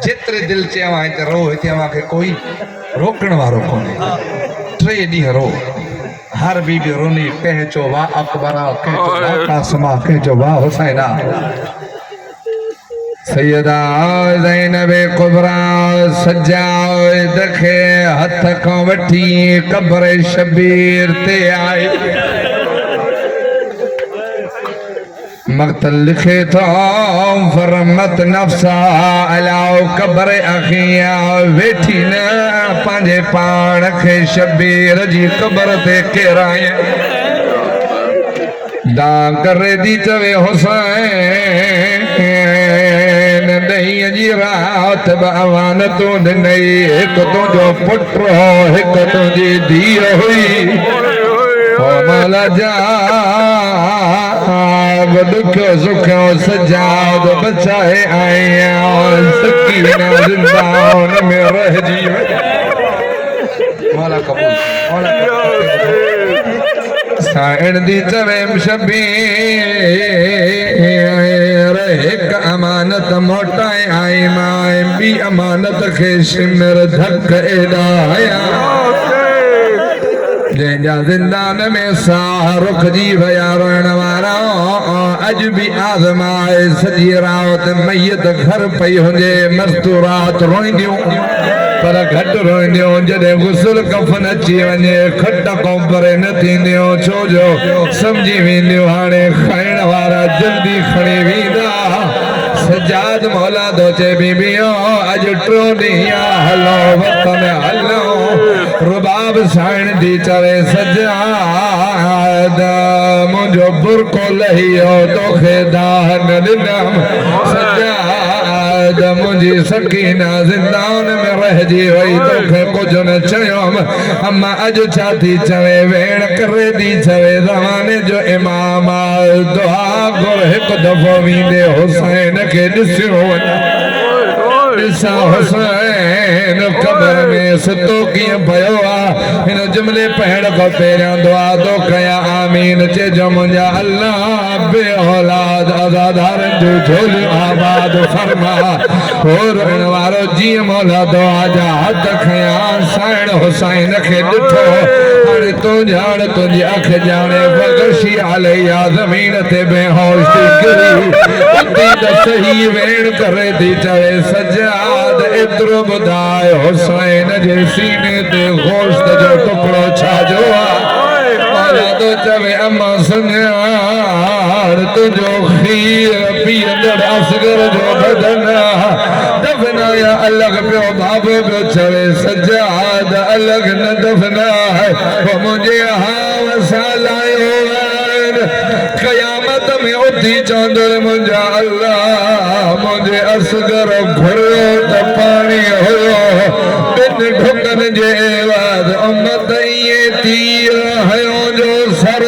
जेतरे दिल चवा हिते रो हिते मूंखे कोई रोकण वारो कोन्हे 3 ॾींहं रो हर बीबी रोनी कह चो वाह अकबरा कह चो वाह कासमा कह चो वाह हुसैना सैयदा ज़ैनब कुबरा सजाद खे हथ खां वठी कब्र शबीर ते आए मक़तल लिखे तो फरमत नफ्सा अलाओ कब्र अखिया वेठी न पंहिंजे पाण खे शबीर जी कब्र ते केराए दा करे दी चवे हुसैन ॾहीं जी रात अमानतूं ॾिनई हिकु तुंहिंजो पुटु हो हिकु तुंहिंजी धीअ हुई मौला जा दुखियो सुखियो सजाद बचाए आया सकीना जिंदान में रहिजी मौला कबूल मौला साइण दी चवे शबीर हिक अमानत मोटाए आई माए बी अमानत खे शिमर धक एडाया जंहिंजा ज़िंदान में साह रुख जी विया रोइण वारा अज भी आज़माए सॼी रात मैयत घर पई हुजे मस्तूरात रोईंदियूं पर घटि रोईंदियूं जॾहिं गुस्ल कफन अची वञे खट खां परे न थींदियूं छो जो सम्झी वेंदियूं हाणे खाइण वारा जल्दी खणी वेंदा सजाद मौला दो चे बीबियो अज टियों ॾींहुं हलो वतन हलो रुबाब साइण दी चवे सजाद मुंहिंजो बुरको लहियो तोखे दाह न ॾिनम सजाद मुंहिंजी सकीना ज़िंदान में रहिजी वई तोखे कुझु न चयोम अम्मा अॼु छा थी चवे वेण करे थी चवे ज़माने जो इमाम दुआ घुर हिकु दफ़ो वेंदे हुसैन खे ॾिसियो ॾिसा हुसैन क़ब्र में सुतो कीअं पियो आहे हिन जुमिले पढ़ण खां पहिरियां दुआ थो कयां आमीन चइजो मुंहिंजा अल्लाह बे औलाद आज़ादारनि जो झोलियूं आबाद फरमा हो रोइण वारो जीअं मौला दुआ जा हथ खयां साइण हुसैन खे ॾिठो हाणे तूं ॼाण तुंहिंजी अख ॼाणे बगशी अलैया ज़मीन ते बेहोश थी किरी उती त सही वेण करे थी चवे सजाद एतिरो ॿुधाए हुसैन जे सीने ते गोश्त जो टुकड़ो छाजो आहे मौला तो चवे अम्मा सुञाण तुंहिंजो खीर पीअंदड़ असगर जो बदन दफनाया अलग पियो बाबो पियो चवे सजाद अलग न दफना है वो मुझे हाव सालायो कयामत में उठी चौंदर मुंहिंजा अल्लाह मुझे असगर घुरियो त पाणी हुयो ॿिनि ढुकनि जे बाद उम्मत ईअं थी हयो जो सर